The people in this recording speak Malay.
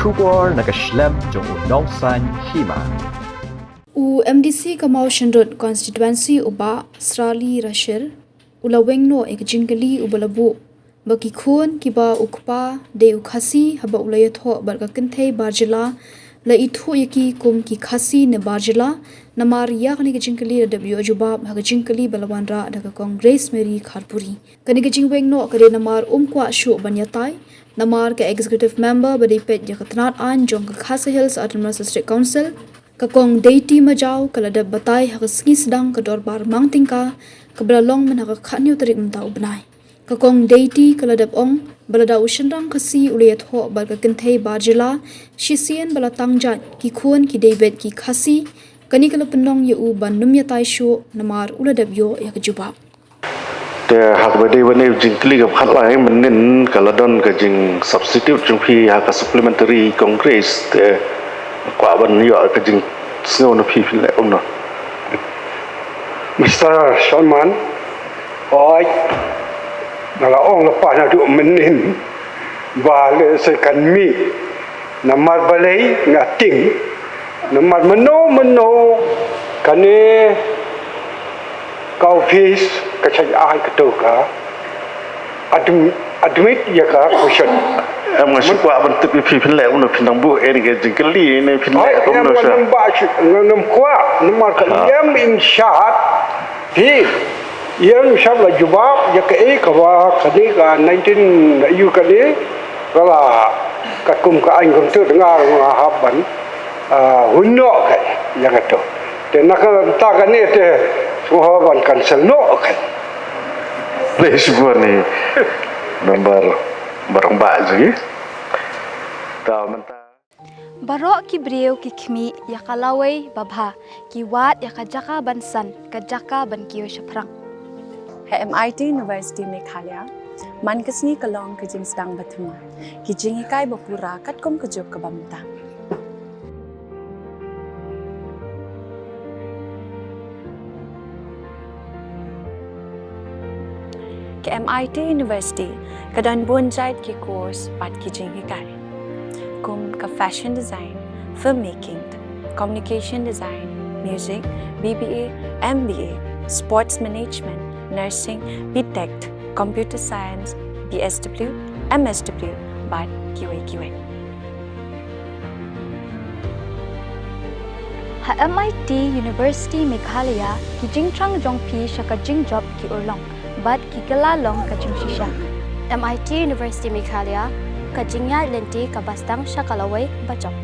Shubor Nakaslem Jong Nongsan Hima. MDC Kamau Shandot constituency uba Srali Rashir ula Weng no ek Jingkylli ubalabu baki Khun kiba ukpa de Khasi haba ulaya tho barka kinthe Jylla la ithu yaki kum ki Khasi ne Jylla namar yak ni Jingkylli da bio jubab ha Jingkylli balawanra da Congress Mary Kharpuri kani Weng no kare namar kwa shu banyatai namar ka executive member badi pet yakatnat an jong Khasi Hills Autonomous District Council kakong deity majau kala da batai ha ski sedang ke dorbar mangtingka kebelalong men ha khanyu tarik mtau benai kakong deity kala da ong balada ushendang Khasi uliyat ho barka kinthe Jylla shisian balatang jat ki Khun ki David ki Khasi kani kala penong yu bandum ya tai shu namar uladab yo ya kejubabแต่หากไม่ได้วันนี้Jingkylliกับขัดลายมันเน้นกับละดอนกับจิง substitute จงพี่หาก supplementary congress แต่กว่าวันนี้กับจิงเสี้ยวนะพี่พิแล้วนะ Mr. Salman โอ้ยนั่นละองละป่านะดูมันเน้นว่าเลยสักกันมีน้ำมันบะเลยงาติงน้ำมันมโนกันนี่กาฟิสก็ใช้อายกระตุกะadmit ya ka question masih kuat bentukพี่พิแล้วนะพี่น้องบุเองกับJingkylliในพี่แล้วก็นะใช่น้ำkuatน้ำกันยังอินชาดพี่ยังชอบละจุบะya ka ka wa kani ka 19 อยู่กันนี่ก็ละกะกุมกะอันกุมตึงาฮับบันหุ่นเนาะกันยังกะตุแต่นักตากันนี่แต่suhaban cancel no kan leis buat ni nomor barang lagi tahu mentah Barok ki breu ki Kmie ya kalawai babha ki wat ya kajaka bansan kajaka ban kiyo shaprang MIT University Meghalaya man kasni kalong ka jing sedang bathuma ki jingikai bapura katkom kajop ka bamta ke MIT University kadan bonjait ki course pat ki Jingkylli kum ka fashion design, filmmaking, communication design, music, BBA, MBA, sports management, nursing, BTech, computer science, BSW, MSW, bat QA. ha MIT University Meghalaya ki jingtrang jongpi shaka jingjop ki urlong bat ki kalalong ka jingshisha MIT University Meghalaya ka jingyai lenti ka bastang shakalawai bachok